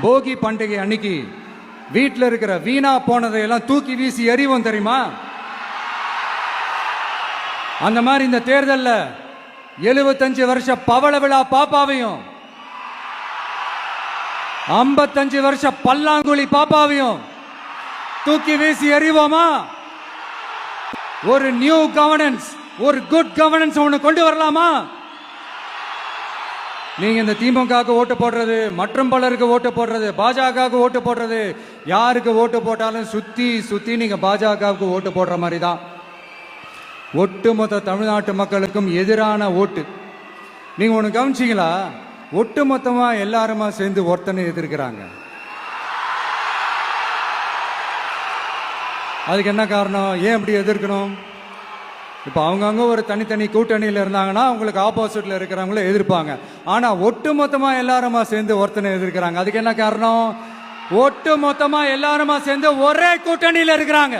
போகி பண்டிகை அன்னைக்கு வீட்டில் இருக்கிற வீணா போனதையெல்லாம் தூக்கி வீசி எறிவோம் தெரியுமா? அந்த மாதிரி இந்த தேர்தலில் 75 வருஷ பவள விழா பாப்பாவையும் 55 வருஷ பல்லாங்குழி பாப்பாவையும் தூக்கி வீசி எறிவோமா? ஒரு நியூ கவர்னன்ஸ், ஒரு குட் கவர்னன்ஸ் ஒன்று கொண்டு வரலாமா? நீங்க இந்த திமுகவுக்கு ஓட்டு போடுறது, மற்றும் பலருக்கு ஓட்டு போடுறது, பாஜகவுக்கு ஓட்டு போடுறது, யாருக்கு ஓட்டு போட்டாலும் சுத்தி சுத்தி நீங்க பாஜகவுக்கு ஓட்டு போடுற மாதிரி தான். ஒட்டுமொத்த தமிழ்நாட்டு மக்களுக்கும் எதிரான ஓட்டு. நீங்க ஒண்ணு கவனிச்சீங்களா? ஒட்டுமொத்தமா எல்லாருமா சேர்ந்து ஒருத்தனை எதிர்க்கிறாங்க. அதுக்கு என்ன காரணம்? ஏன் அப்படி எதிர்க்கணும்? இப்ப அவங்கவுங்க ஒரு தனித்தனி கூட்டணியில் இருந்தாங்கன்னா அவங்களுக்கு ஆப்போசிட்ல இருக்கிறவங்கள எதிர்ப்பாங்க. ஆனா ஒட்டுமொத்தமா எல்லாருமா சேர்ந்து ஒருத்தனை எதிர்க்கிறாங்க. அதுக்கு என்ன காரணம்? ஒட்டுமொத்தமா எல்லாருமா சேர்ந்து ஒரே கூட்டணியில் இருக்கிறாங்க.